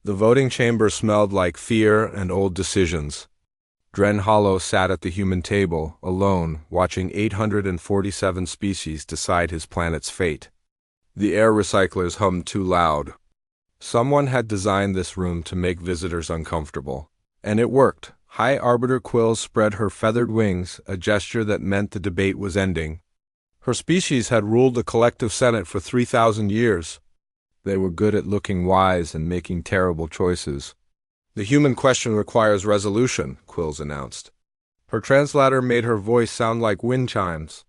The voting chamber smelled like fear and old decisions. Dren Hollow sat at the human table, alone, watching 847 species decide his planet's fate. The air recyclers hummed too loud. Someone had designed this room to make visitors uncomfortable. And it worked. High Arbiter Quill spread her feathered wings, a gesture that meant the debate was ending. Her species had ruled the collective senate for 3,000 years. They were good at looking wise and making terrible choices. The human question requires resolution, Quills announced. Her translator made her voice sound like wind chimes.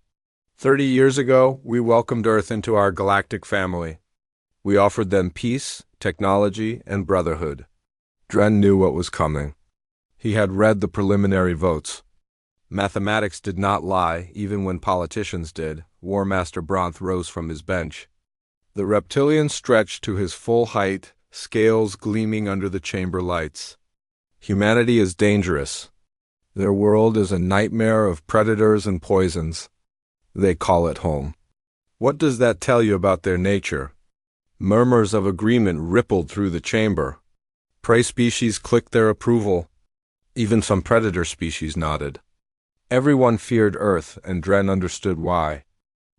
30 years ago, we welcomed Earth into our galactic family. We offered them peace, technology, and brotherhood. Dren knew what was coming. He had read the preliminary votes. Mathematics did not lie, even when politicians did. War Master Bronth rose from his bench. The reptilian stretched to his full height, scales gleaming under the chamber lights. Humanity is dangerous. Their world is a nightmare of predators and poisons. They call it home. What does that tell you about their nature? Murmurs of agreement rippled through the chamber. Prey species clicked their approval. Even some predator species nodded. Everyone feared Earth, and Dren understood why.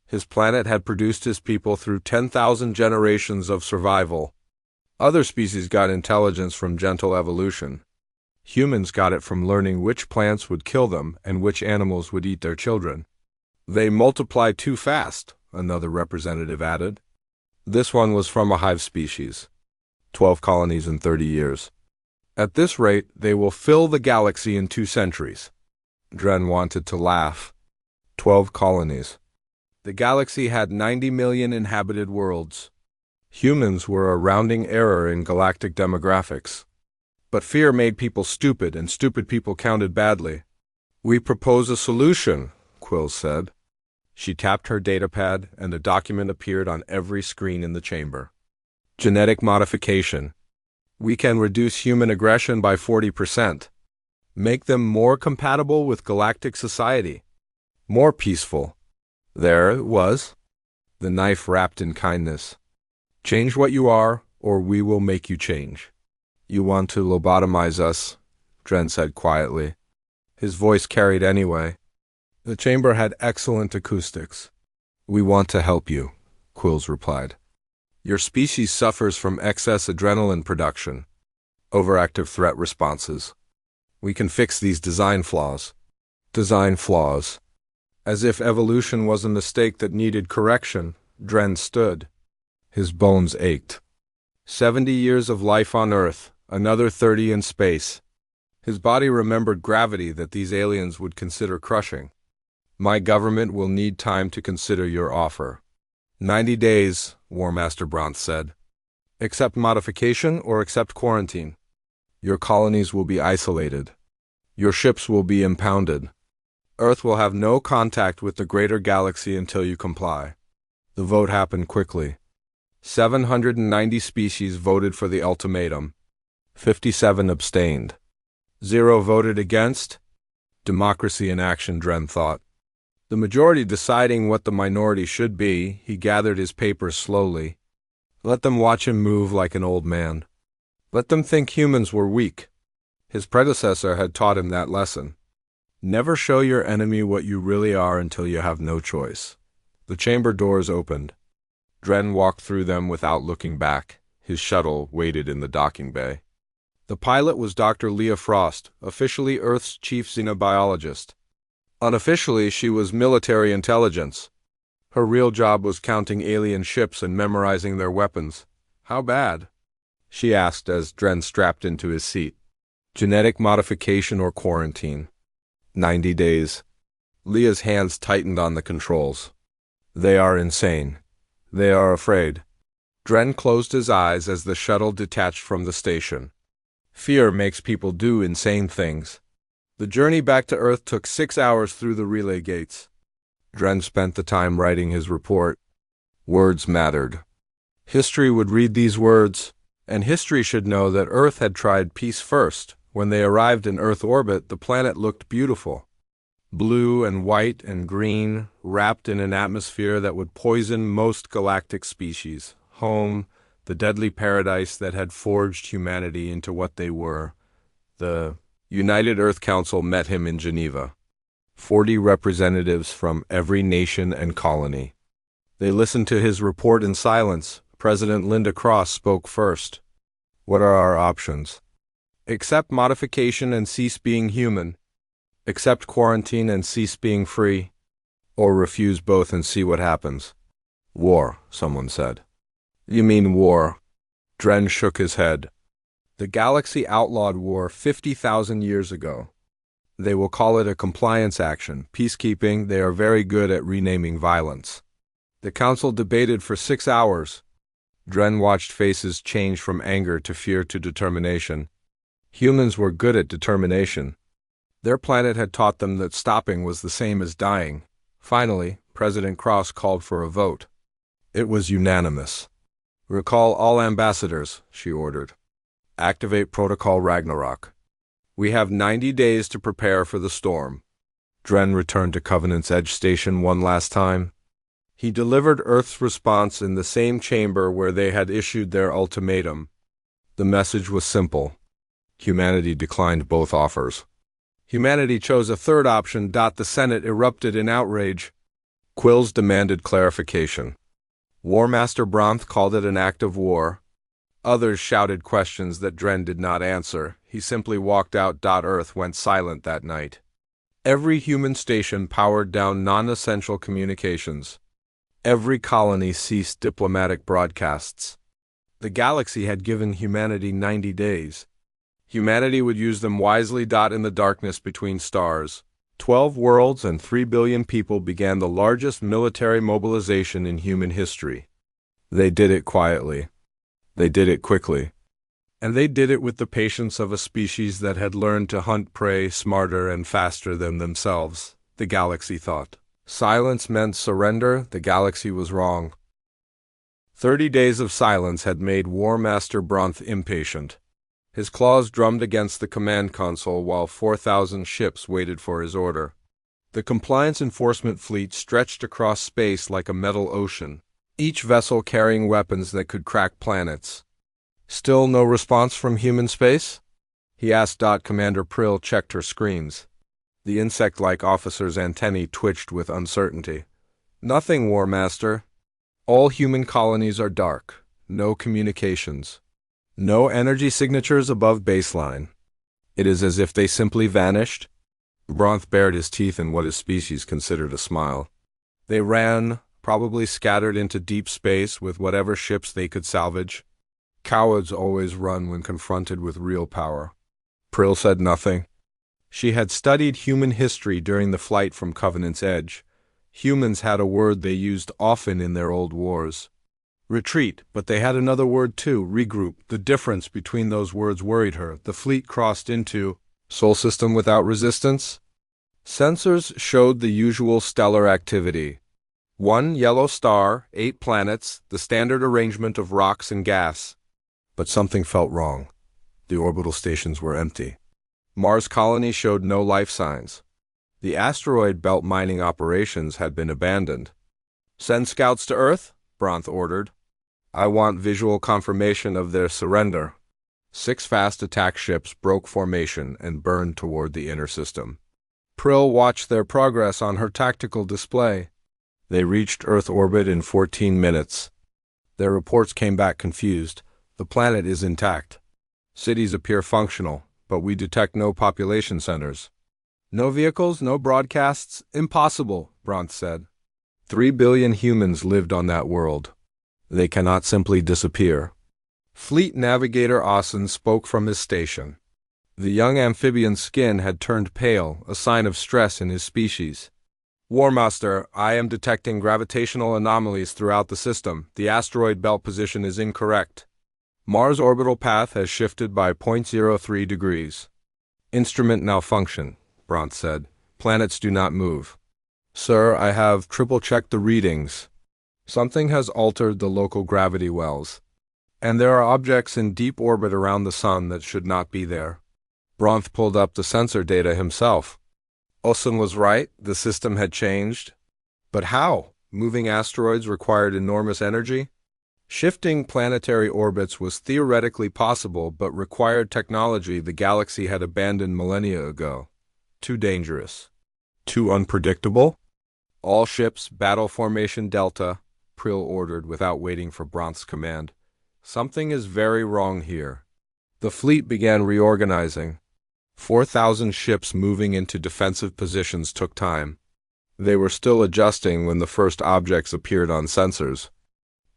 His planet had produced his people through 10,000 generations of survival. Other species got intelligence from gentle evolution. Humans got it from learning which plants would kill them and which animals would eat their children. They multiply too fast, another representative added. This one was from a hive species. 12 colonies in 30 years. At this rate, they will fill the galaxy in 2 centuries. Dren wanted to laugh. 12 colonies. The galaxy had 90 million inhabited worlds. Humans were a rounding error in galactic demographics. But fear made people stupid, and stupid people counted badly. We propose a solution, Quill said. She tapped her datapad, and a document appeared on every screen in the chamber. Genetic modification. We can reduce human aggression by 40%. Make them more compatible with galactic society. More peaceful. There it was. The knife wrapped in kindness. Change what you are, or we will make you change. You want to lobotomize us, Dren said quietly. His voice carried anyway. The chamber had excellent acoustics. We want to help you, Quills replied. Your species suffers from excess adrenaline production. Overactive threat responses. We can fix these design flaws. Design flaws. As if evolution was a mistake that needed correction, Dren stood. His bones ached. 70 years of life on Earth, another 30 in space. His body remembered gravity that these aliens would consider crushing. My government will need time to consider your offer. 90 days, War Master Bronth said. Accept modification or accept quarantine. Your colonies will be isolated. Your ships will be impounded. Earth will have no contact with the greater galaxy until you comply. The vote happened quickly. 790 species voted for the ultimatum. 57 abstained. 0 voted against. Democracy in action, Dren thought. The majority deciding what the minority should be, he gathered his papers slowly. Let them watch him move like an old man. Let them think humans were weak. His predecessor had taught him that lesson. Never show your enemy what you really are until you have no choice. The chamber doors opened. Dren walked through them without looking back. His shuttle waited in the docking bay. The pilot was Dr. Leah Frost, officially Earth's chief xenobiologist. Unofficially, she was military intelligence. Her real job was counting alien ships and memorizing their weapons. How bad? She asked as Dren strapped into his seat. Genetic modification or quarantine. 90 days. Leah's hands tightened on the controls. They are insane. They are afraid. Dren closed his eyes as the shuttle detached from the station. Fear makes people do insane things. The journey back to Earth took 6 hours through the relay gates. Dren spent the time writing his report. Words mattered. History would read these words, and history should know that Earth had tried peace first. When they arrived in Earth orbit, the planet looked beautiful. Blue and white and green, wrapped in an atmosphere that would poison most galactic species. Home, the deadly paradise that had forged humanity into what they were. The United Earth Council met him in Geneva. 40 representatives from every nation and colony. They listened to his report in silence. President Linda Cross spoke first. What are our options? Accept modification and cease being human. Accept quarantine and cease being free. Or refuse both and see what happens. War, someone said. You mean war? Dren shook his head. The galaxy outlawed war 50,000 years ago. They will call it a compliance action. Peacekeeping, they are very good at renaming violence. The council debated for 6 hours. Dren watched faces change from anger to fear to determination. Humans were good at determination. Their planet had taught them that stopping was the same as dying. Finally, President Cross called for a vote. It was unanimous. Recall all ambassadors, she ordered. Activate Protocol Ragnarok. We have 90 days to prepare for the storm. Dren returned to Covenant's Edge Station one last time. He delivered Earth's response in the same chamber where they had issued their ultimatum. The message was simple. Humanity declined both offers. Humanity chose a third option. The Senate erupted in outrage. Quills demanded clarification. War Master Bronth called it an act of war. Others shouted questions that Dren did not answer. He simply walked out. Earth went silent that night. Every human station powered down non-essential communications. Every colony ceased diplomatic broadcasts. The galaxy had given humanity 90 days. Humanity would use them wisely. In the darkness between stars, 12 worlds and 3 billion people began the largest military mobilization in human history. They did it quietly. They did it quickly. And they did it with the patience of a species that had learned to hunt prey smarter and faster than themselves, the galaxy thought. Silence meant surrender. The galaxy was wrong. 30 days of silence had made War Master Bronth impatient. His claws drummed against the command console while 4,000 ships waited for his order. The compliance enforcement fleet stretched across space like a metal ocean, each vessel carrying weapons that could crack planets. Still no response from human space? He asked. Commander Prill checked her screens. The insect-like officer's antennae twitched with uncertainty. Nothing, War Master. All human colonies are dark. No communications. No energy signatures above baseline. It is as if they simply vanished. Bronth bared his teeth in what his species considered a smile. They ran, probably scattered into deep space with whatever ships they could salvage. Cowards always run when confronted with real power. Prill said nothing. She had studied human history during the flight from Covenant's Edge. Humans had a word they used often in their old wars. Retreat, but they had another word too, regroup. The difference between those words worried her. The fleet crossed into Sol system without resistance. Sensors showed the usual stellar activity. 1 yellow star, 8 planets, the standard arrangement of rocks and gas. But something felt wrong. The orbital stations were empty. Mars colony showed no life signs. The asteroid belt mining operations had been abandoned. Send scouts to Earth, Bronth ordered. I want visual confirmation of their surrender. 6 fast attack ships broke formation and burned toward the inner system. Prill watched their progress on her tactical display. They reached Earth orbit in 14 minutes. Their reports came back confused. The planet is intact. Cities appear functional, but we detect no population centers. No vehicles, no broadcasts. Impossible, Bronth said. 3 billion humans lived on that world. They cannot simply disappear. Fleet Navigator Austin spoke from his station. The young amphibian's skin had turned pale, a sign of stress in his species. War Master, I am detecting gravitational anomalies throughout the system. The asteroid belt position is incorrect. Mars' orbital path has shifted by 0.03 degrees. Instrument malfunction, Bronth said. Planets do not move. Sir, I have triple-checked the readings. Something has altered the local gravity wells. And there are objects in deep orbit around the sun that should not be there. Bronth pulled up the sensor data himself. Olsen was right, the system had changed. But how? Moving asteroids required enormous energy? Shifting planetary orbits was theoretically possible but required technology the galaxy had abandoned millennia ago. Too dangerous. Too unpredictable? All ships, battle formation Delta, Prill ordered without waiting for Bronth's command. Something is very wrong here. The fleet began reorganizing. 4,000 ships moving into defensive positions took time. They were still adjusting when the first objects appeared on sensors.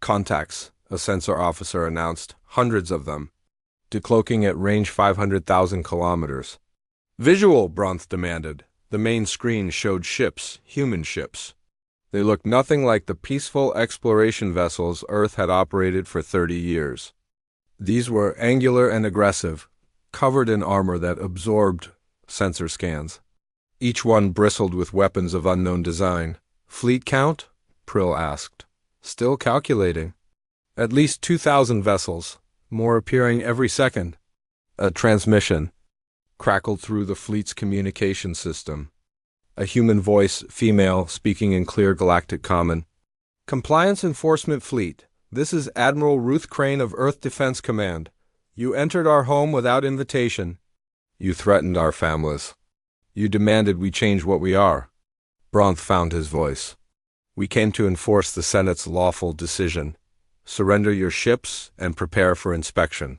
Contacts, a sensor officer announced, hundreds of them. Decloaking at range 500,000 kilometers. Visual, Bronth demanded. The main screen showed ships, human ships. They looked nothing like the peaceful exploration vessels Earth had operated for 30 years. These were angular and aggressive, covered in armor that absorbed sensor scans. Each one bristled with weapons of unknown design. Fleet count? Prill asked. Still calculating. At least 2,000 vessels, more appearing every second. A transmission crackled through the fleet's communication system. A human voice, female, speaking in clear galactic common. Compliance Enforcement Fleet. This is Admiral Ruth Crane of Earth Defense Command. You entered our home without invitation. You threatened our families. You demanded we change what we are. Bronth found his voice. We came to enforce the Senate's lawful decision. Surrender your ships and prepare for inspection.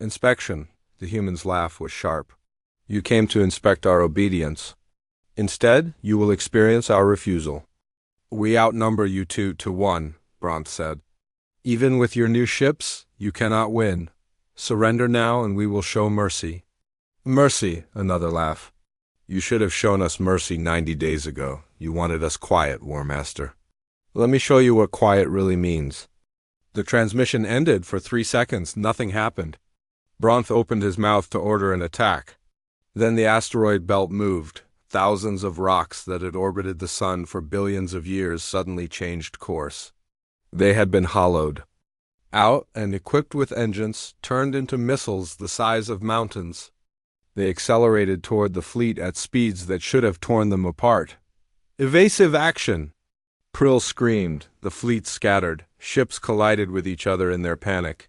Inspection, the human's laugh was sharp. You came to inspect our obedience. Instead, you will experience our refusal. We outnumber you 2 to 1, Bronth said. Even with your new ships, you cannot win. Surrender now and we will show mercy. Mercy, another laugh. You should have shown us mercy 90 days ago. You wanted us quiet, War Master. Let me show you what quiet really means. The transmission ended for 3 seconds. Nothing happened. Bronth opened his mouth to order an attack. Then the asteroid belt moved. Thousands of rocks that had orbited the sun for billions of years suddenly changed course. They had been hollowed out and, equipped with engines, turned into missiles the size of mountains. They accelerated toward the fleet at speeds that should have torn them apart. Evasive action! Prill screamed. The fleet scattered. Ships collided with each other in their panic.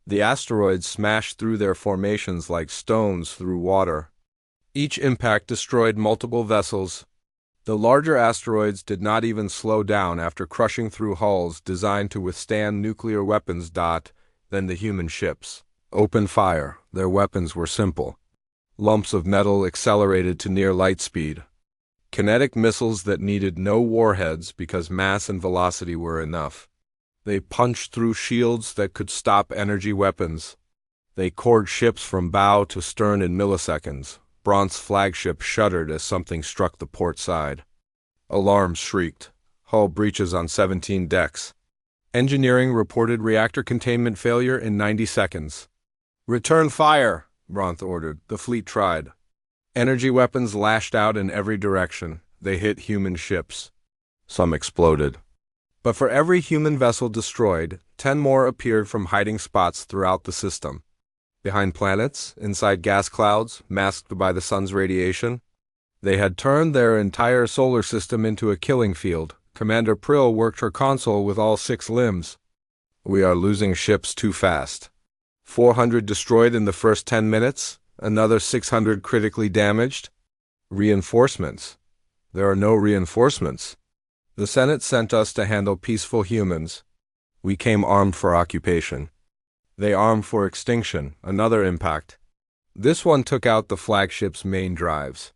The asteroids smashed through their formations like stones through water. Each impact destroyed multiple vessels. The larger asteroids did not even slow down after crushing through hulls designed to withstand nuclear weapons. Then the human ships opened fire. Their weapons were simple. Lumps of metal accelerated to near light speed. Kinetic missiles that needed no warheads because mass and velocity were enough. They punched through shields that could stop energy weapons. They cored ships from bow to stern in milliseconds. Bronth's flagship shuddered as something struck the port side. Alarms shrieked. Hull breaches on 17 decks. Engineering reported reactor containment failure in 90 seconds. Return fire, Bronth ordered. The fleet tried. Energy weapons lashed out in every direction. They hit human ships. Some exploded. But for every human vessel destroyed, 10 more appeared from hiding spots throughout the system. Behind planets, inside gas clouds, masked by the sun's radiation. They had turned their entire solar system into a killing field. Commander Prill worked her console with all 6 limbs. We are losing ships too fast. 400 destroyed in the first 10 minutes, another 600 critically damaged. Reinforcements. There are no reinforcements. The Senate sent us to handle peaceful humans. We came armed for occupation. They armed for extinction, another impact. This one took out the flagship's main drives.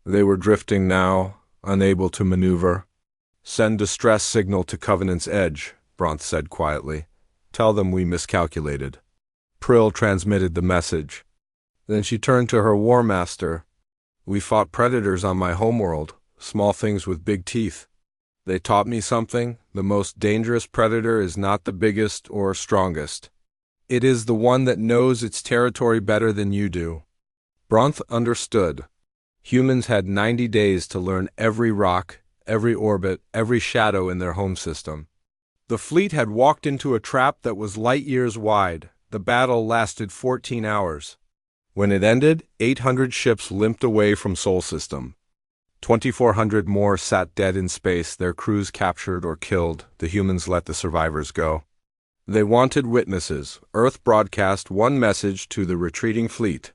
They were drifting now, unable to maneuver. Send distress signal to Covenant's edge, Bronth said quietly. Tell them we miscalculated. Prill transmitted the message. Then she turned to her War Master. We fought predators on my homeworld, small things with big teeth. They taught me something. The most dangerous predator is not the biggest or strongest. It is the one that knows its territory better than you do. Bronth understood. Humans had 90 days to learn every rock, every orbit, every shadow in their home system. The fleet had walked into a trap that was light years wide. The battle lasted 14 hours. When it ended, 800 ships limped away from Sol System. 2,400 more sat dead in space, their crews captured or killed. The humans let the survivors go. They wanted witnesses. Earth broadcast one message to the retreating fleet.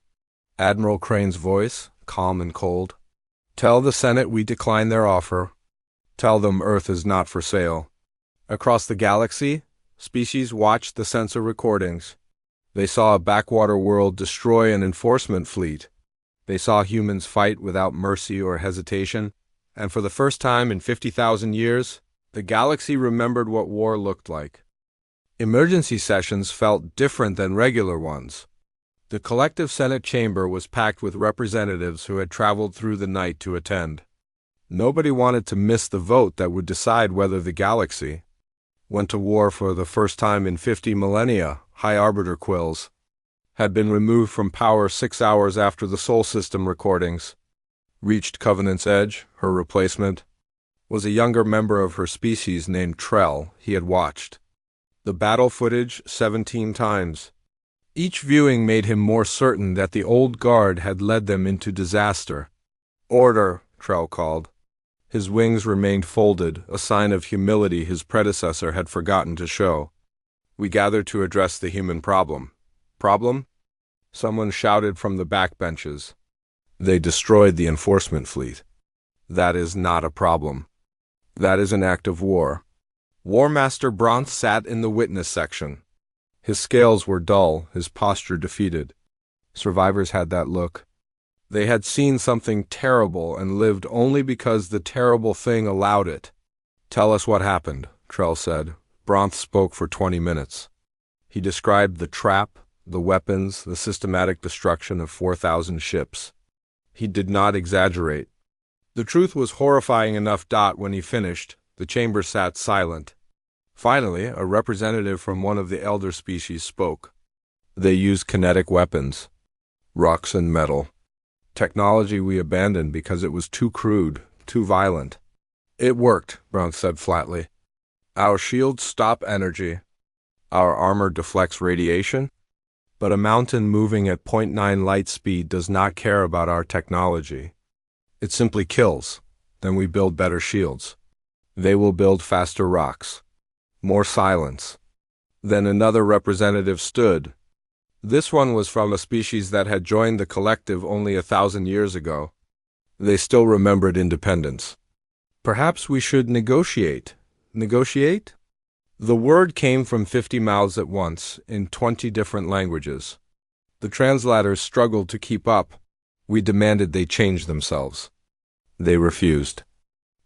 Admiral Crane's voice, calm and cold. Tell the Senate we decline their offer. Tell them Earth is not for sale. Across the galaxy, species watched the sensor recordings. They saw a backwater world destroy an enforcement fleet. They saw humans fight without mercy or hesitation, and for the first time in 50,000 years, the galaxy remembered what war looked like. Emergency sessions felt different than regular ones. The collective Senate chamber was packed with representatives who had traveled through the night to attend. Nobody wanted to miss the vote that would decide whether the galaxy went to war for the first time in 50 millennia. High Arbiter Quills had been removed from power 6 hours after the Sol System recordings reached Covenant's edge. Her replacement was a younger member of her species named Trell. He had watched the battle footage 17 times. Each viewing made him more certain that the old guard had led them into disaster. Order, Trell called. His wings remained folded, a sign of humility his predecessor had forgotten to show. We gathered to address the human problem. Problem? Someone shouted from the backbenches. They destroyed the enforcement fleet. That is not a problem. That is an act of war. War Master Bronth sat in the witness section. His scales were dull, his posture defeated. Survivors had that look. They had seen something terrible and lived only because the terrible thing allowed it. Tell us what happened, Trell said. Bronth spoke for 20 minutes. He described the trap, the weapons, the systematic destruction of 4,000 ships. He did not exaggerate. The truth was horrifying enough. When he finished, the chamber sat silent. Finally, a representative from one of the elder species spoke. They used kinetic weapons, rocks and metal. Technology we abandoned because it was too crude, too violent. It worked, Bronth said flatly. Our shields stop energy. Our armor deflects radiation. But a mountain moving at 0.9 light speed does not care about our technology. It simply kills. Then we build better shields. They will build faster rocks. More silence. Then another representative stood. This one was from a species that had joined the collective only 1,000 years ago. They still remembered independence. Perhaps we should negotiate. Negotiate? The word came from 50 mouths at once, in 20 different languages. The translators struggled to keep up. We demanded they change themselves. They refused.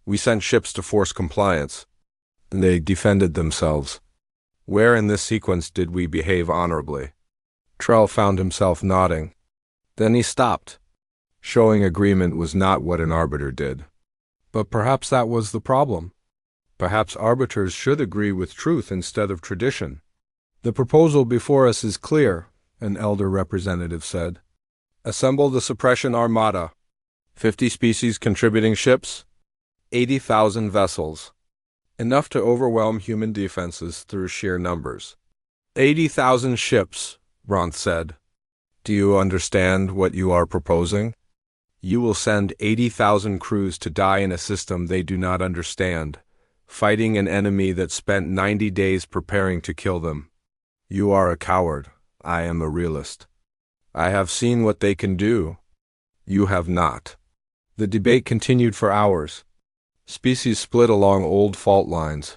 We sent ships to force compliance. They defended themselves. Where in this sequence did we behave honorably? Trell found himself nodding. Then he stopped. Showing agreement was not what an arbiter did. But perhaps that was the problem. Perhaps arbiters should agree with truth instead of tradition. The proposal before us is clear, an elder representative said. Assemble the suppression armada. 50 species contributing ships. 80,000 vessels. Enough to overwhelm human defenses through sheer numbers. 80,000 ships, Bronth said. Do you understand what you are proposing? You will send 80,000 crews to die in a system they do not understand, fighting an enemy that spent 90 days preparing to kill them. You are a coward. I am a realist. I have seen what they can do. You have not. The debate continued for hours. Species split along old fault lines.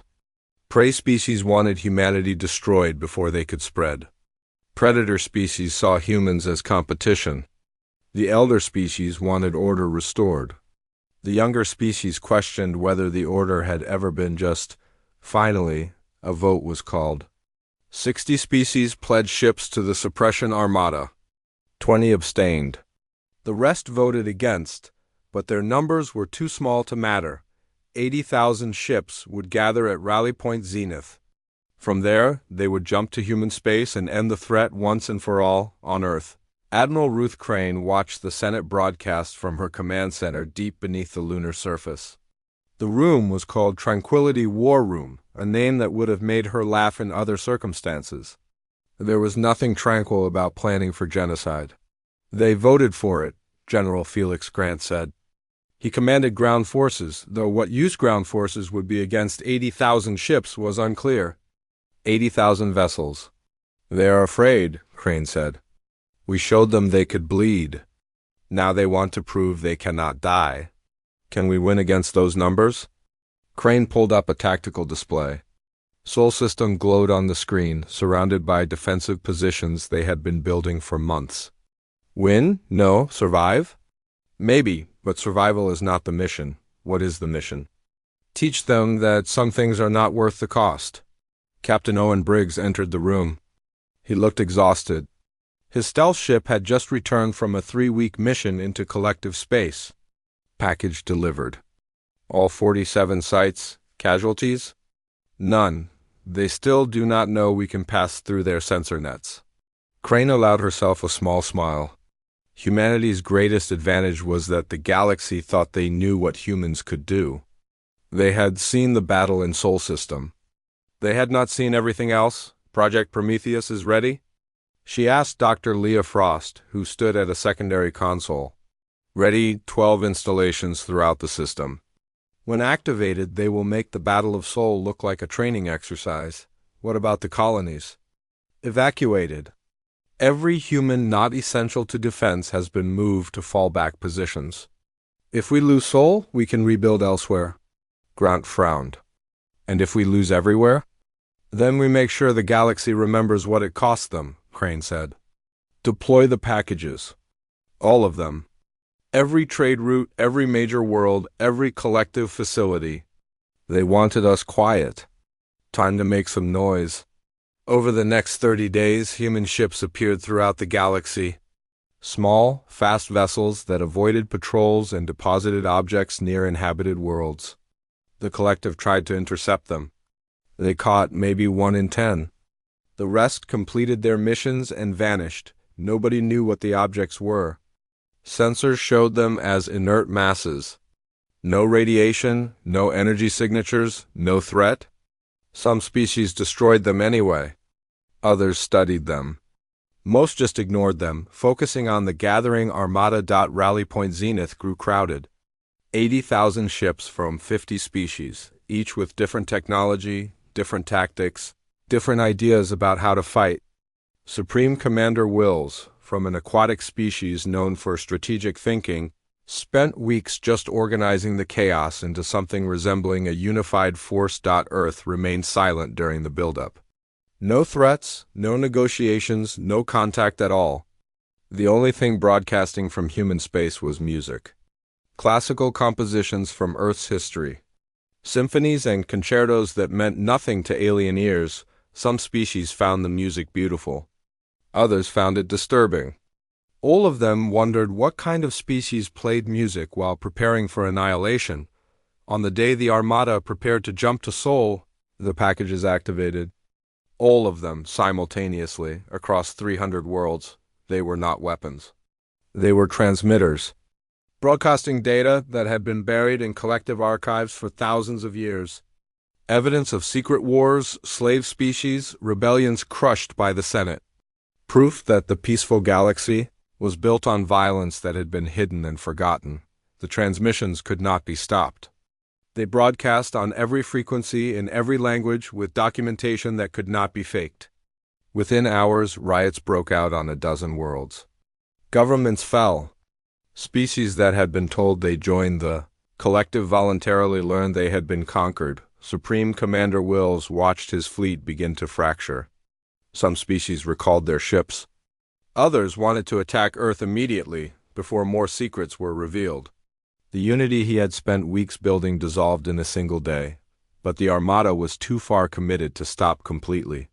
Prey species wanted humanity destroyed before they could spread. Predator species saw humans as competition. The elder species wanted order restored. The younger species questioned whether the order had ever been just. Finally, a vote was called. 60 species pledged ships to the suppression armada. 20 abstained. The rest voted against, but their numbers were too small to matter. 80,000 ships would gather at Rally Point Zenith. From there, they would jump to human space and end the threat once and for all on Earth. Admiral Ruth Crane watched the Senate broadcast from her command center deep beneath the lunar surface. The room was called Tranquility War Room, a name that would have made her laugh in other circumstances. There was nothing tranquil about planning for genocide. They voted for it, General Felix Grant said. He commanded ground forces, though what use ground forces would be against 80,000 ships was unclear. 80,000 vessels. They are afraid, Crane said. We showed them they could bleed. Now they want to prove they cannot die. Can we win against those numbers? Crane pulled up a tactical display. Sol System glowed on the screen, surrounded by defensive positions they had been building for months. Win? No. Survive? Maybe, but survival is not the mission. What is the mission? Teach them that some things are not worth the cost. Captain Owen Briggs entered the room. He looked exhausted. His stealth ship had just returned from a 3-week mission into collective space. Package delivered. All 47 sites, casualties? None. They still do not know we can pass through their sensor nets. Crane allowed herself a small smile. Humanity's greatest advantage was that the galaxy thought they knew what humans could do. They had seen the battle in Sol System. They had not seen everything else. Project Prometheus is ready? She asked Dr. Leah Frost, who stood at a secondary console. Ready, 12 installations throughout the system. When activated, they will make the Battle of Sol look like a training exercise. What about the colonies? Evacuated. Every human not essential to defense has been moved to fallback positions. If we lose Sol, we can rebuild elsewhere. Grant frowned. And if we lose everywhere? Then we make sure the galaxy remembers what it cost them, Crane said. Deploy the packages. All of them. Every trade route, every major world, every collective facility. They wanted us quiet. Time to make some noise. Over the next 30 days, human ships appeared throughout the galaxy. Small, fast vessels that avoided patrols and deposited objects near inhabited worlds. The collective tried to intercept them. They caught maybe 1 in 10. The rest completed their missions and vanished. Nobody knew what the objects were. Sensors showed them as inert masses. No radiation, no energy signatures, no threat. Some species destroyed them anyway. Others studied them. Most just ignored them, focusing on the gathering armada. Rally Point Zenith grew crowded. 80,000 ships from 50 species, each with different technology, different tactics, different ideas about how to fight. Supreme Commander Wills, from an aquatic species known for strategic thinking, spent weeks just organizing the chaos into something resembling a unified force. Earth remained silent during the buildup. No threats, no negotiations, no contact at all. The only thing broadcasting from human space was music. Classical compositions from Earth's history. Symphonies and concertos that meant nothing to alien ears. Some species found the music beautiful. Others found it disturbing. All of them wondered what kind of species played music while preparing for annihilation. On the day the Armada prepared to jump to Sol, the packages activated. All of them, simultaneously, across 300 worlds. They were not weapons. They were transmitters, broadcasting data that had been buried in collective archives for thousands of years. Evidence of secret wars, slave species, rebellions crushed by the Senate. Proof that the peaceful galaxy was built on violence that had been hidden and forgotten. The transmissions could not be stopped. They broadcast on every frequency in every language with documentation that could not be faked. Within hours, riots broke out on a dozen worlds. Governments fell. Species that had been told they joined the collective voluntarily learned they had been conquered. Supreme Commander Wills watched his fleet begin to fracture. Some species recalled their ships. Others wanted to attack Earth immediately, before more secrets were revealed. The unity he had spent weeks building dissolved in a single day, but the Armada was too far committed to stop completely.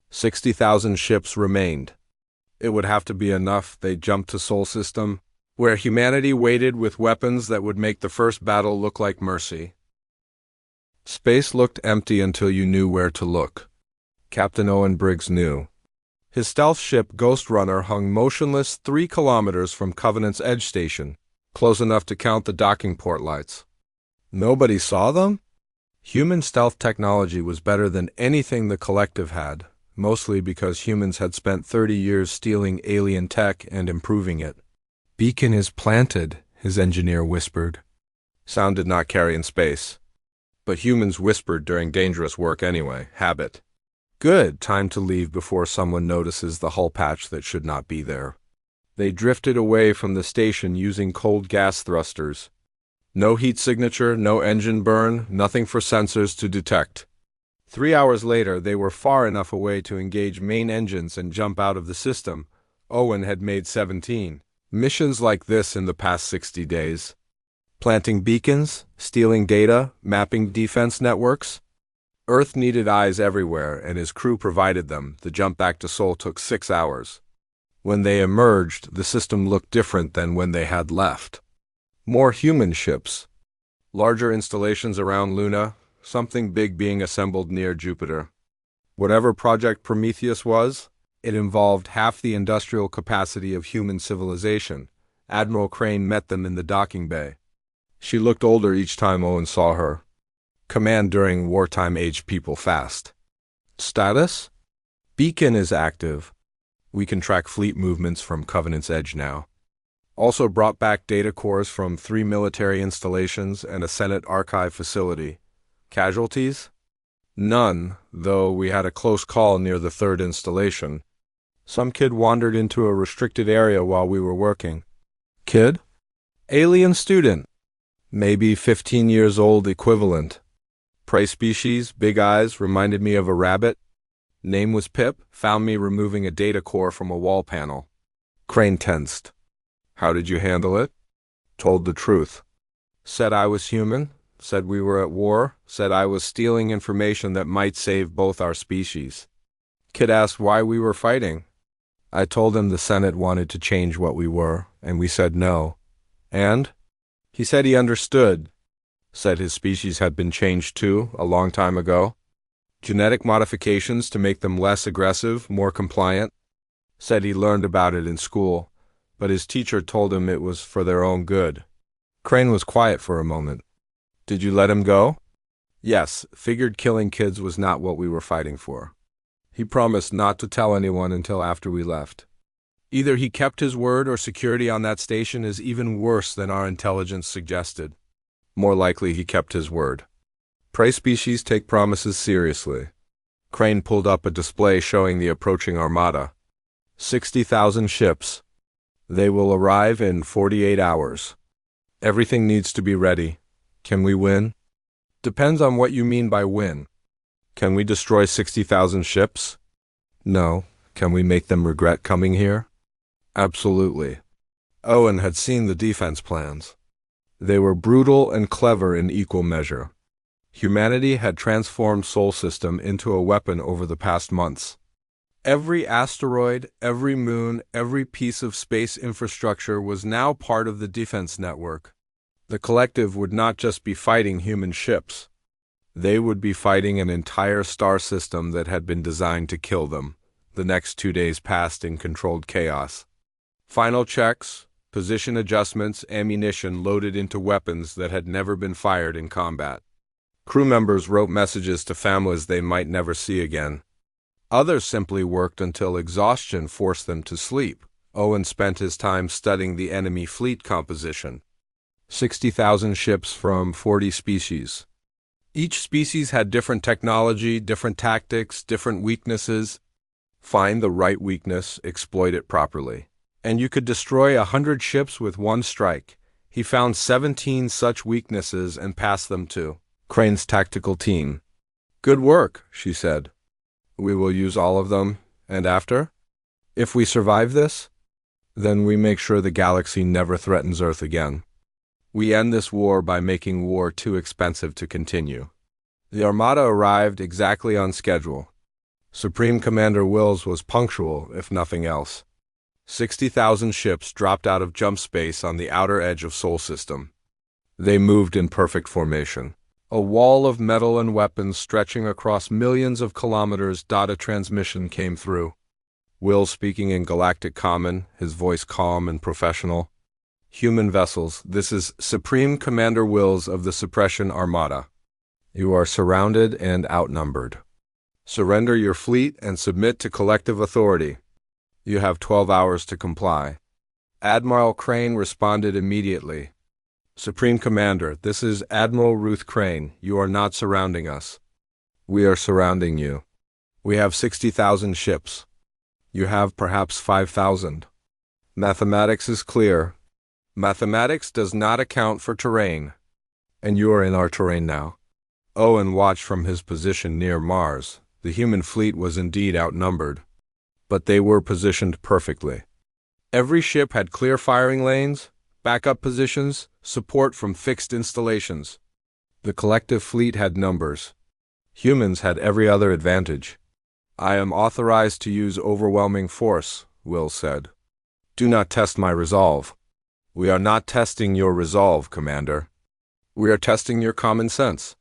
60,000 ships remained. It would have to be enough. They jumped to Sol System, where humanity waited with weapons that would make the first battle look like mercy. Space looked empty until you knew where to look. Captain Owen Briggs knew. His stealth ship Ghost Runner hung motionless 3 kilometers from Covenant's edge station, close enough to count the docking port lights. Nobody saw them? Human stealth technology was better than anything the collective had, mostly because humans had spent 30 years stealing alien tech and improving it. Beacon is planted, his engineer whispered. Sound did not carry in space. But humans whispered during dangerous work anyway, habit. Good, time to leave before someone notices the hull patch that should not be there. They drifted away from the station using cold gas thrusters. No heat signature, no engine burn, nothing for sensors to detect. 3 hours later, they were far enough away to engage main engines and jump out of the system. Owen had made 17 missions like this in the past 60 days. Planting beacons, stealing data, mapping defense networks. Earth needed eyes everywhere, and his crew provided them. The jump back to Sol took 6 hours. When they emerged, the system looked different than when they had left. More human ships. Larger installations around Luna, something big being assembled near Jupiter. Whatever Project Prometheus was, it involved half the industrial capacity of human civilization. Admiral Crane met them in the docking bay. She looked older each time Owen saw her. Command during wartime aged people fast. Status? Beacon is active. We can track fleet movements from Covenant's Edge now. Also brought back data cores from 3 military installations and a Senate archive facility. Casualties? None, though we had a close call near the 3rd installation. Some kid wandered into a restricted area while we were working. Kid? Alien student. Maybe 15 years old equivalent. Prey species, big eyes, reminded me of a rabbit. Name was Pip, found me removing a data core from a wall panel. Crane tensed. How did you handle it? Told the truth. Said I was human, said we were at war, said I was stealing information that might save both our species. Kid asked why we were fighting. I told him the Senate wanted to change what we were, and we said no. And? He said he understood. Said his species had been changed too, a long time ago. Genetic modifications to make them less aggressive, more compliant. Said he learned about it in school, but his teacher told him it was for their own good. Crane was quiet for a moment. Did you let him go? Yes, figured killing kids was not what we were fighting for. He promised not to tell anyone until after we left. Either he kept his word or security on that station is even worse than our intelligence suggested. More likely he kept his word. Prey species take promises seriously. Crane pulled up a display showing the approaching armada. 60,000 ships. They will arrive in 48 hours. Everything needs to be ready. Can we win? Depends on what you mean by win. Can we destroy 60,000 ships? No. Can we make them regret coming here? Absolutely. Owen had seen the defense plans. They were brutal and clever in equal measure. Humanity had transformed Sol System into a weapon over the past months. Every asteroid, every moon, every piece of space infrastructure was now part of the defense network. The collective would not just be fighting human ships. They would be fighting an entire star system that had been designed to kill them. The next 2 days passed in controlled chaos. Final checks, position adjustments, ammunition loaded into weapons that had never been fired in combat. Crew members wrote messages to families they might never see again. Others simply worked until exhaustion forced them to sleep. Owen spent his time studying the enemy fleet composition. 60,000 ships from 40 species. Each species had different technology, different tactics, different weaknesses. Find the right weakness, exploit it properly. And you could destroy 100 ships with one strike. He found 17 such weaknesses and passed them to Crane's tactical team. Good work, she said. We will use all of them, and after? If we survive this, then we make sure the galaxy never threatens Earth again. We end this war by making war too expensive to continue. The Armada arrived exactly on schedule. Supreme Commander Wills was punctual, if nothing else. 60,000 ships dropped out of jump space on the outer edge of Sol System. They moved in perfect formation. A wall of metal and weapons stretching across millions of kilometers. Data transmission came through. Will speaking in Galactic Common, his voice calm and professional. Human vessels, this is Supreme Commander Wills of the Suppression Armada. You are surrounded and outnumbered. Surrender your fleet and submit to collective authority. You have 12 hours to comply. Admiral Crane responded immediately. Supreme Commander, this is Admiral Ruth Crane. You are not surrounding us. We are surrounding you. We have 60,000 ships. You have perhaps 5,000. Mathematics is clear. Mathematics does not account for terrain. And you are in our terrain now. Owen watched from his position near Mars. The human fleet was indeed outnumbered. But they were positioned perfectly. Every ship had clear firing lanes, backup positions, support from fixed installations. The collective fleet had numbers. Humans had every other advantage. I am authorized to use overwhelming force, Will said. Do not test my resolve. We are not testing your resolve, Commander. We are testing your common sense.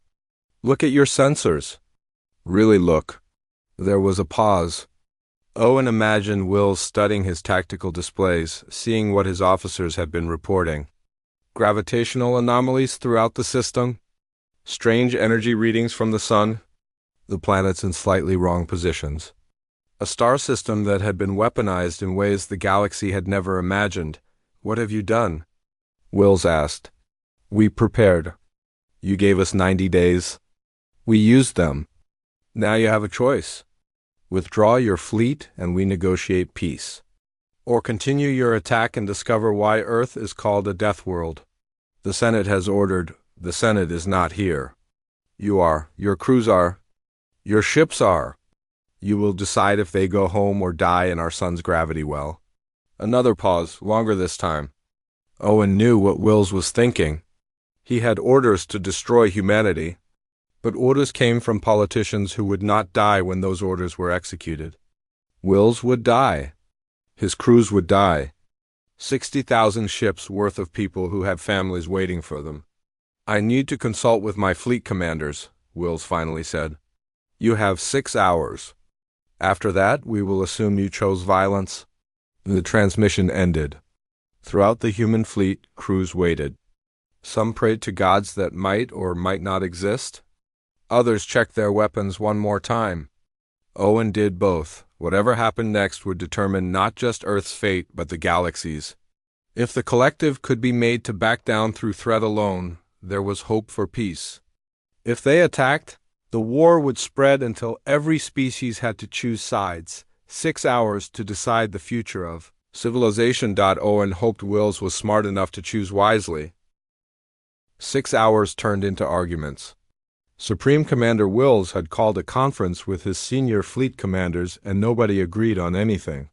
Look at your sensors. Really look. There was a pause. Owen imagined Will studying his tactical displays, seeing what his officers had been reporting. Gravitational anomalies throughout the system, strange energy readings from the sun, the planets in slightly wrong positions. A star system that had been weaponized in ways the galaxy had never imagined. What have you done? Wills asked. We prepared. You gave us 90 days. We used them. Now you have a choice. Withdraw your fleet and we negotiate peace. Or continue your attack and discover why Earth is called a deathworld. The Senate has ordered. The Senate is not here. You are. Your crews are. Your ships are. You will decide if they go home or die in our sun's gravity well. Another pause, longer this time. Owen knew what Wills was thinking. He had orders to destroy humanity. But orders came from politicians who would not die when those orders were executed. Wills would die. His crews would die. 60,000 ships worth of people who had families waiting for them. I need to consult with my fleet commanders, Wills finally said. You have 6 hours. After that, we will assume you chose violence. The transmission ended. Throughout the human fleet, crews waited. Some prayed to gods that might or might not exist. Others checked their weapons one more time. Owen did both. Whatever happened next would determine not just Earth's fate, but the galaxy's. If the collective could be made to back down through threat alone, there was hope for peace. If they attacked, the war would spread until every species had to choose sides. 6 hours to decide the future of civilization. Owen hoped Wills was smart enough to choose wisely. 6 hours turned into arguments. Supreme Commander Wills had called a conference with his senior fleet commanders and nobody agreed on anything.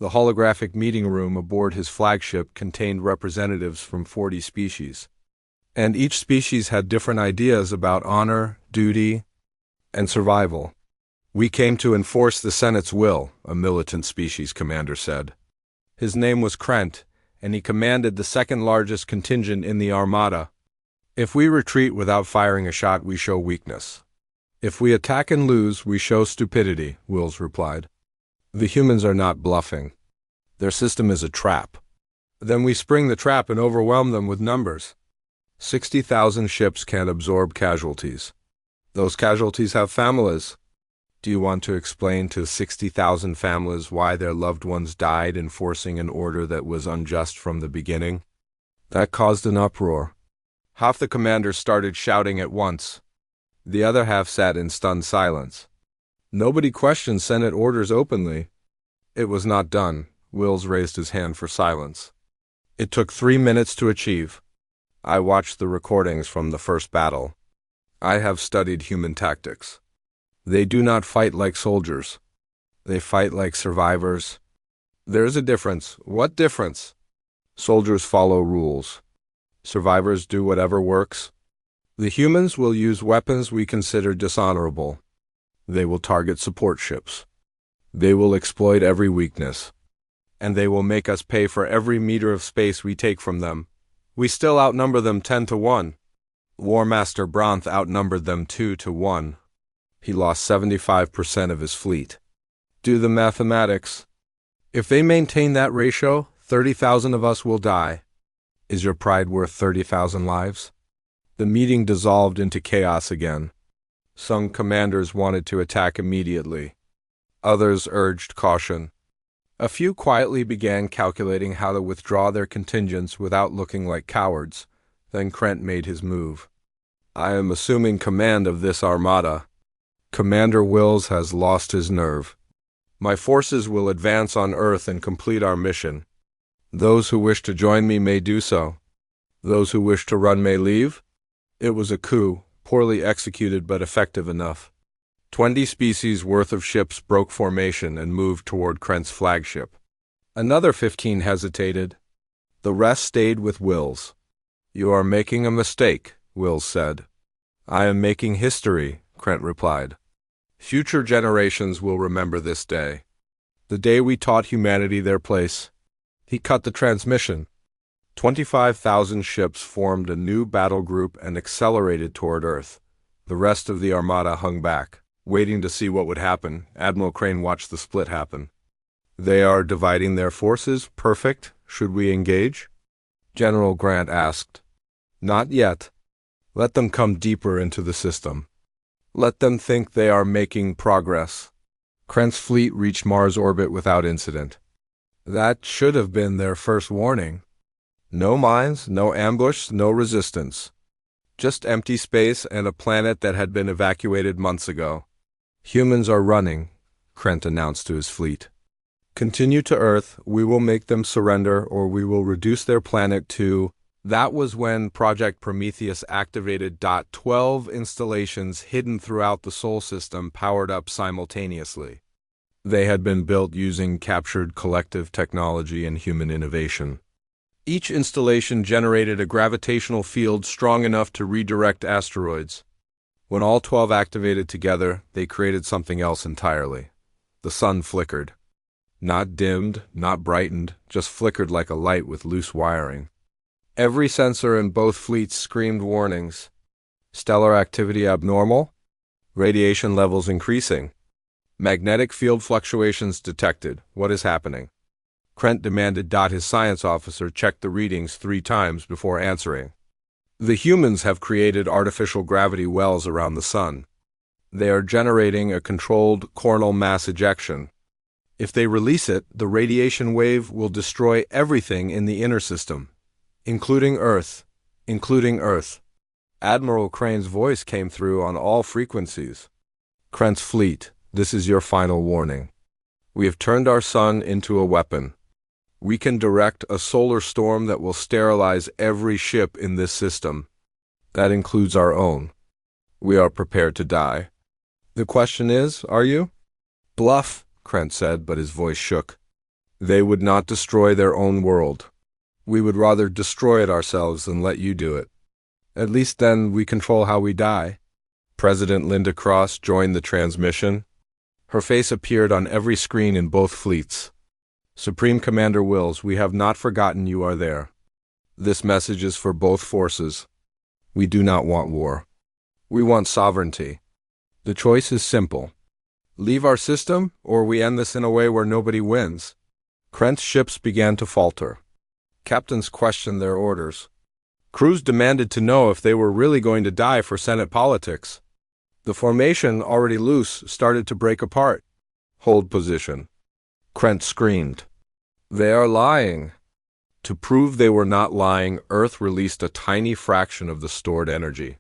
The holographic meeting room aboard his flagship contained representatives from 40 species. And each species had different ideas about honor, duty, and survival. We came to enforce the Senate's will, a militant species commander said. His name was Krent, and he commanded the second largest contingent in the Armada. If we retreat without firing a shot, we show weakness. If we attack and lose, we show stupidity, Wills replied. The humans are not bluffing. Their system is a trap. Then we spring the trap and overwhelm them with numbers. 60,000 ships can't absorb casualties. Those casualties have families. Do you want to explain to 60,000 families why their loved ones died enforcing an order that was unjust from the beginning? That caused an uproar. Half the commanders started shouting at once. The other half sat in stunned silence. Nobody questioned Senate orders openly. It was not done. Wills raised his hand for silence. It took 3 minutes to achieve. I watched the recordings from the first battle. I have studied human tactics. They do not fight like soldiers. They fight like survivors. There is a difference. What difference? Soldiers follow rules. Survivors do whatever works. The humans will use weapons we consider dishonorable. They will target support ships. They will exploit every weakness. And they will make us pay for every meter of space we take from them. We still outnumber them 10 to 1. War Master Bronth outnumbered them 2 to 1. He lost 75% of his fleet. Do the mathematics. If they maintain that ratio, 30,000 of us will die. Is your pride worth 30,000 lives? The meeting dissolved into chaos again. Some commanders wanted to attack immediately. Others urged caution. A few quietly began calculating how to withdraw their contingents without looking like cowards. Then Krent made his move. I am assuming command of this armada. Commander Wills has lost his nerve. My forces will advance on Earth and complete our mission. Those who wish to join me may do so. Those who wish to run may leave. It was a coup, poorly executed but effective enough. 20 species worth of ships broke formation and moved toward Krent's flagship. Another 15 hesitated. The rest stayed with Wills. You are making a mistake, Wills said. I am making history, Krent replied. Future generations will remember this day. The day we taught humanity their place. He cut the transmission. 25,000 ships formed a new battle group and accelerated toward Earth. The rest of the armada hung back, waiting to see what would happen. Admiral Crane watched the split happen. They are dividing their forces. Perfect. Should we engage? General Grant asked. Not yet. Let them come deeper into the system. Let them think they are making progress. Krent's fleet reached Mars orbit without incident. That should have been their first warning. No mines, no ambush, no resistance. Just empty space and a planet that had been evacuated months ago. Humans are running, Krent announced to his fleet. Continue to Earth, we will make them surrender or we will reduce their planet to... That was when Project Prometheus activated. 12 installations hidden throughout the Sol system powered up simultaneously. They had been built using captured collective technology and human innovation. Each installation generated a gravitational field strong enough to redirect asteroids. When all 12 activated together, they created something else entirely. The sun flickered. Not dimmed, not brightened, just flickered like a light with loose wiring. Every sensor in both fleets screamed warnings. Stellar activity abnormal. Radiation levels increasing. Magnetic field fluctuations detected. What is happening? Krent demanded. His science officer checked the readings 3 times before answering. The humans have created artificial gravity wells around the sun. They are generating a controlled coronal mass ejection. If they release it, the radiation wave will destroy everything in the inner system. Including Earth. Admiral Crane's voice came through on all frequencies. Krent's fleet, this is your final warning. We have turned our sun into a weapon. We can direct a solar storm that will sterilize every ship in this system. That includes our own. We are prepared to die. The question is, are you? Bluff, Krent said, but his voice shook. They would not destroy their own world. We would rather destroy it ourselves than let you do it. At least then we control how we die. President Linda Cross joined the transmission. Her face appeared on every screen in both fleets. Supreme Commander Wills, we have not forgotten you are there. This message is for both forces. We do not want war. We want sovereignty. The choice is simple. Leave our system, or we end this in a way where nobody wins. Krent's ships began to falter. Captains questioned their orders. Crews demanded to know if they were really going to die for Senate politics. The formation, already loose, started to break apart. Hold position. Krent screamed. They are lying. To prove they were not lying, Earth released a tiny fraction of the stored energy.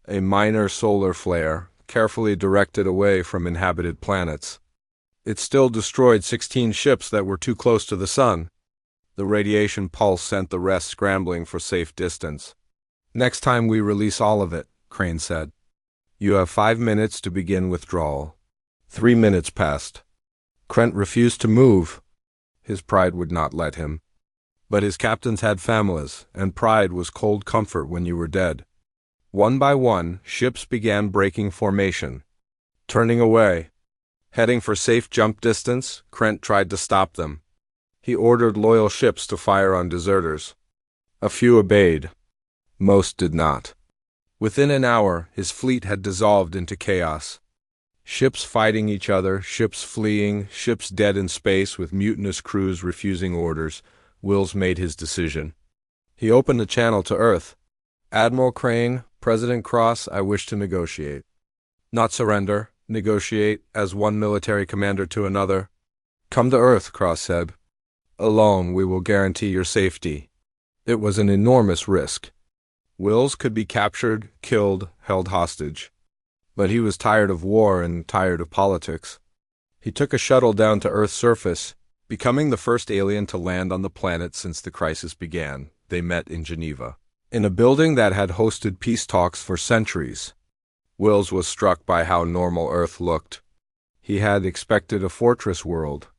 A minor solar flare, carefully directed away from inhabited planets. It still destroyed 16 ships that were too close to the sun. The radiation pulse sent the rest scrambling for safe distance. Next time we release all of it, Crane said. You have 5 minutes to begin withdrawal. 3 minutes passed. Krent refused to move. His pride would not let him. But his captains had families, and pride was cold comfort when you were dead. One by one, ships began breaking formation. Turning away. Heading for safe jump distance, Krent tried to stop them. He ordered loyal ships to fire on deserters. A few obeyed. Most did not. Within an hour, his fleet had dissolved into chaos. Ships fighting each other, ships fleeing, ships dead in space with mutinous crews refusing orders. Wills made his decision. He opened a channel to Earth. Admiral Crane, President Cross, I wish to negotiate. Not surrender, negotiate, as one military commander to another. Come to Earth, Cross said. Alone, we will guarantee your safety. It was an enormous risk. Wills could be captured, killed, held hostage. But he was tired of war and tired of politics. He took a shuttle down to Earth's surface, becoming the first alien to land on the planet since the crisis began. They met in Geneva, in a building that had hosted peace talks for centuries. Wills was struck by how normal Earth looked. He had expected a fortress world.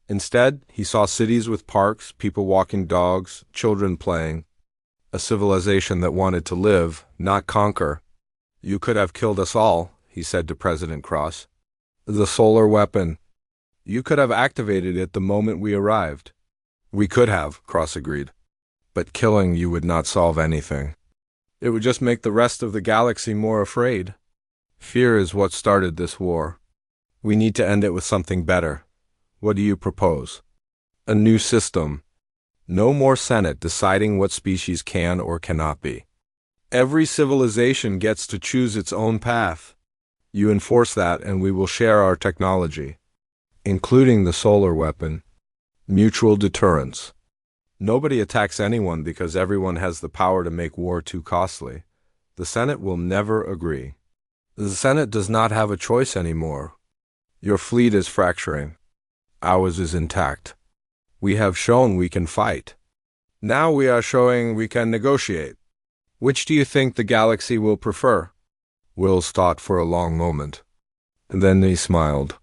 Instead, he saw cities with parks, people walking dogs, children playing. A civilization that wanted to live, not conquer. "You could have killed us all," he said to President Cross. "The solar weapon. You could have activated it the moment we arrived." "We could have," Cross agreed. "But killing you would not solve anything. It would just make the rest of the galaxy more afraid. Fear is what started this war. We need to end it with something better. What do you propose?" "A new system. No more Senate deciding what species can or cannot be. Every civilization gets to choose its own path. You enforce that and we will share our technology, including the solar weapon. Mutual deterrence. Nobody attacks anyone because everyone has the power to make war too costly. The Senate will never agree. The Senate does not have a choice anymore. Your fleet is fracturing. Ours is intact. We have shown we can fight. Now we are showing we can negotiate. Which do you think the galaxy will prefer?" Wills thought for a long moment. And then he smiled.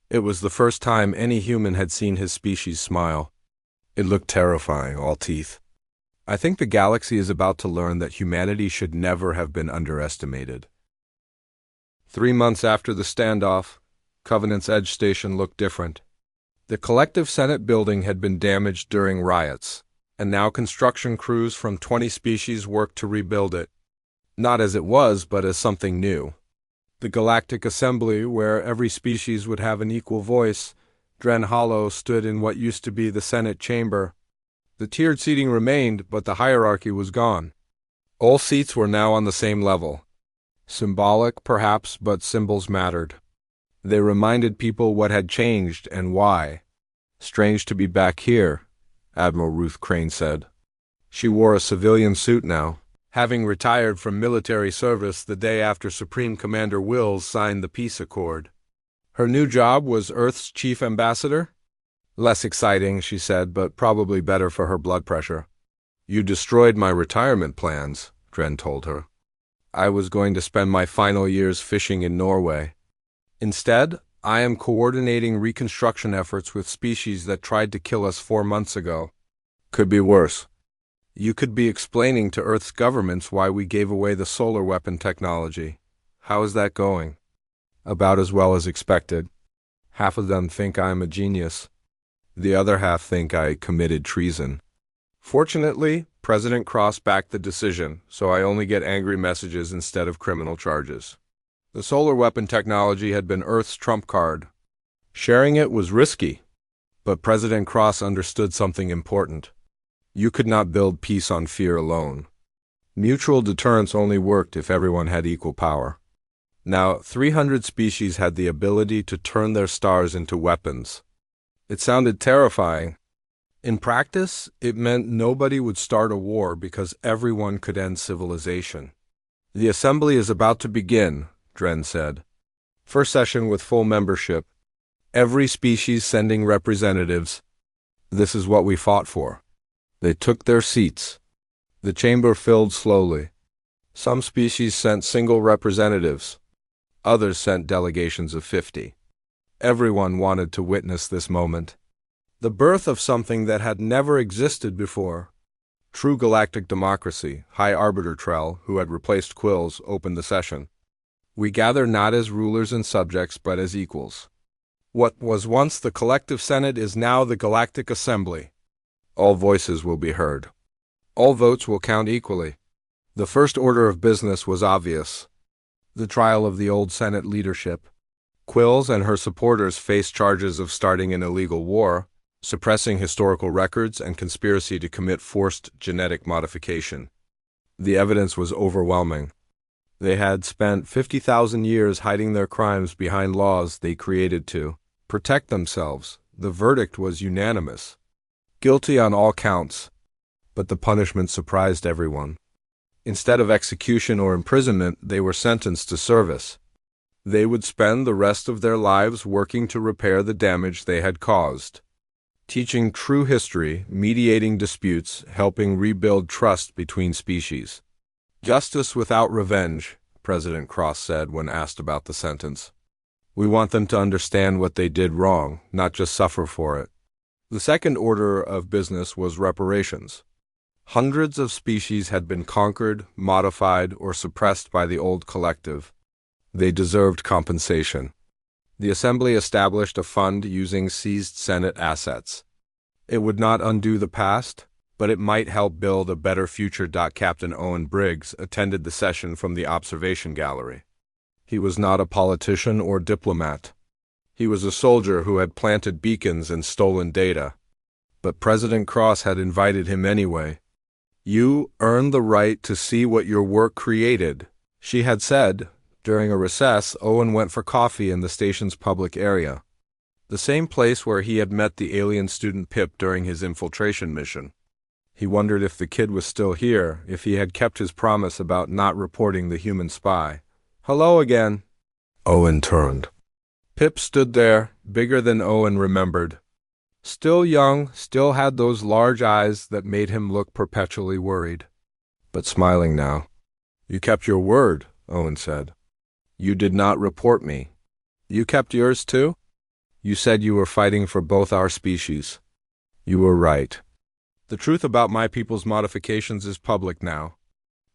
It was the first time any human had seen his species smile. It looked terrifying, all teeth. "I think the galaxy is about to learn that humanity should never have been underestimated." 3 months after the standoff, Covenant's Edge Station looked different. The collective Senate building had been damaged during riots, and now construction crews from 20 species worked to rebuild it. Not as it was, but as something new. The Galactic Assembly, where every species would have an equal voice, Dren Hollow stood in what used to be the Senate chamber. The tiered seating remained, but the hierarchy was gone. All seats were now on the same level. Symbolic, perhaps, but symbols mattered. They reminded people what had changed and why. "Strange to be back here," Admiral Ruth Crane said. She wore a civilian suit now, having retired from military service the day after Supreme Commander Wills signed the peace accord. Her new job was Earth's chief ambassador? "Less exciting," she said, "but probably better for her blood pressure." "You destroyed my retirement plans," Dren told her. "I was going to spend my final years fishing in Norway. Instead, I am coordinating reconstruction efforts with species that tried to kill us 4 months ago. Could be worse. You could be explaining to Earth's governments why we gave away the solar weapon technology. How is that going?" "About as well as expected. Half of them think I'm a genius. The other half think I committed treason. Fortunately, President Cross backed the decision, so I only get angry messages instead of criminal charges. The solar weapon technology had been Earth's trump card. Sharing it was risky, but President Cross understood something important. You could not build peace on fear alone. Mutual deterrence only worked if everyone had equal power. Now, 300 species had the ability to turn their stars into weapons. It sounded terrifying. In practice, it meant nobody would start a war because everyone could end civilization. "The assembly is about to begin," Dren said. "First session with full membership. Every species sending representatives. This is what we fought for." They took their seats. The chamber filled slowly. Some species sent single representatives. Others sent delegations of 50. Everyone wanted to witness this moment. The birth of something that had never existed before. True galactic democracy. High Arbiter Trell, who had replaced Quills, opened the session. "We gather not as rulers and subjects, but as equals. What was once the collective Senate is now the Galactic Assembly. All voices will be heard. All votes will count equally." The first order of business was obvious. The trial of the old Senate leadership. Quills and her supporters faced charges of starting an illegal war, suppressing historical records, and conspiracy to commit forced genetic modification. The evidence was overwhelming. They had spent 50,000 years hiding their crimes behind laws they created to protect themselves. The verdict was unanimous. Guilty on all counts. But the punishment surprised everyone. Instead of execution or imprisonment, they were sentenced to service. They would spend the rest of their lives working to repair the damage they had caused, teaching true history, mediating disputes, helping rebuild trust between species. Justice without revenge, President Cross said when asked about the sentence. We want them to understand what they did wrong, not just suffer for it. The second order of business was reparations. Hundreds of species had been conquered, modified, or suppressed by the old collective. They deserved compensation. The Assembly established a fund using seized Senate assets. It would not undo the past, but it might help build a better future. Captain Owen Briggs attended the session from the observation gallery. He was not a politician or diplomat. He was a soldier who had planted beacons and stolen data. But President Cross had invited him anyway. You earned the right to see what your work created, she had said. During a recess, Owen went for coffee in the station's public area, the same place where he had met the alien student Pip during his infiltration mission. He wondered if the kid was still here, if he had kept his promise about not reporting the human spy. Hello again. Owen turned. Pip stood there, bigger than Owen remembered. Still young, still had those large eyes that made him look perpetually worried, but smiling now. You kept your word, Owen said. You did not report me. You kept yours too? You said you were fighting for both our species. You were right. The truth about my people's modifications is public now.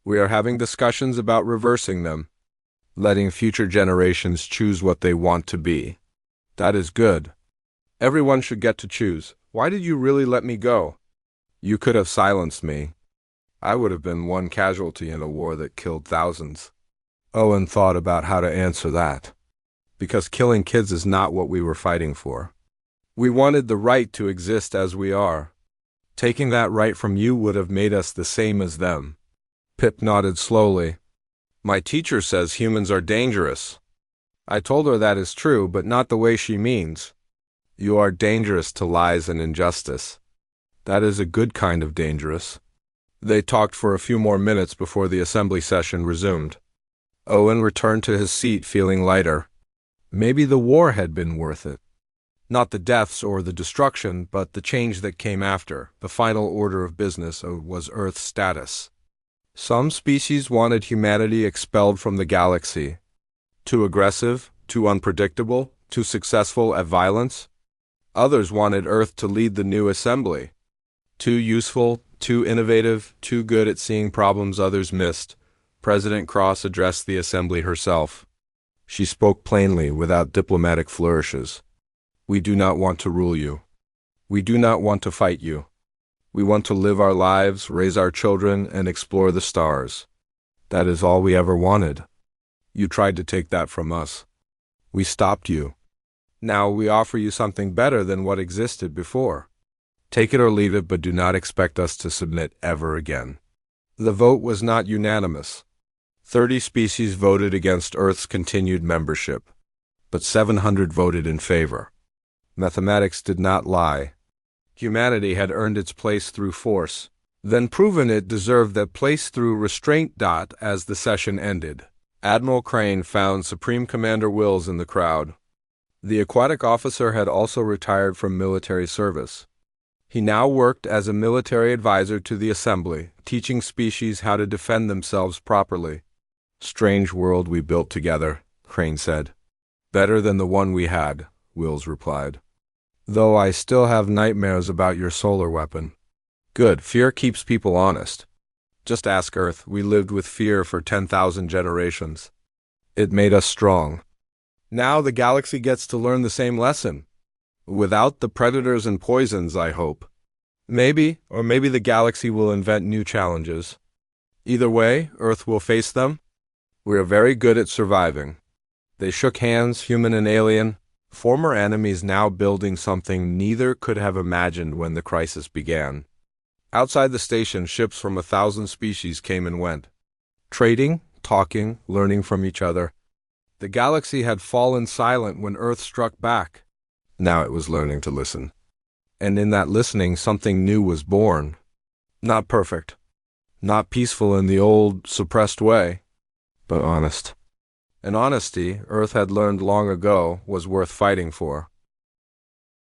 We are having discussions about reversing them, letting future generations choose what they want to be. That is good. Everyone should get to choose. Why did you really let me go? You could have silenced me. I would have been one casualty in a war that killed thousands. Owen thought about how to answer that. Because killing kids is not what we were fighting for. We wanted the right to exist as we are. Taking that right from you would have made us the same as them. Pip nodded slowly. My teacher says humans are dangerous. I told her that is true, but not the way she means. You are dangerous to lies and injustice. That is a good kind of dangerous. They talked for a few more minutes before the assembly session resumed. Owen returned to his seat feeling lighter. Maybe the war had been worth it. Not the deaths or the destruction, but the change that came after. The final order of business was Earth's status. Some species wanted humanity expelled from the galaxy. Too aggressive, too unpredictable, too successful at violence. Others wanted Earth to lead the new assembly. Too useful, too innovative, too good at seeing problems others missed. President Cross addressed the assembly herself. She spoke plainly, without diplomatic flourishes. We do not want to rule you. We do not want to fight you. We want to live our lives, raise our children, and explore the stars. That is all we ever wanted. You tried to take that from us. We stopped you. Now we offer you something better than what existed before. Take it or leave it, but do not expect us to submit ever again. The vote was not unanimous. 30 species voted against Earth's continued membership, but 700 voted in favor. Mathematics did not lie. Humanity had earned its place through force, then proven it deserved that place through restraint. As the session ended, Admiral Crane found Supreme Commander Wills in the crowd. The aquatic officer had also retired from military service. He now worked as a military advisor to the Assembly, teaching species how to defend themselves properly. Strange world we built together, Crane said. Better than the one we had, Wills replied. Though I still have nightmares about your solar weapon. Good, fear keeps people honest. Just ask Earth, we lived with fear for 10,000 generations. It made us strong. Now the galaxy gets to learn the same lesson. Without the predators and poisons, I hope. Maybe the galaxy will invent new challenges. Either way, Earth will face them. We are very good at surviving. They shook hands, human and alien, former enemies now building something neither could have imagined when the crisis began. Outside the station, ships from 1,000 species came and went. Trading, talking, learning from each other. The galaxy had fallen silent when Earth struck back. Now it was learning to listen. And in that listening, something new was born. Not perfect. Not peaceful in the old, suppressed way, but honest. An honesty Earth had learned long ago was worth fighting for.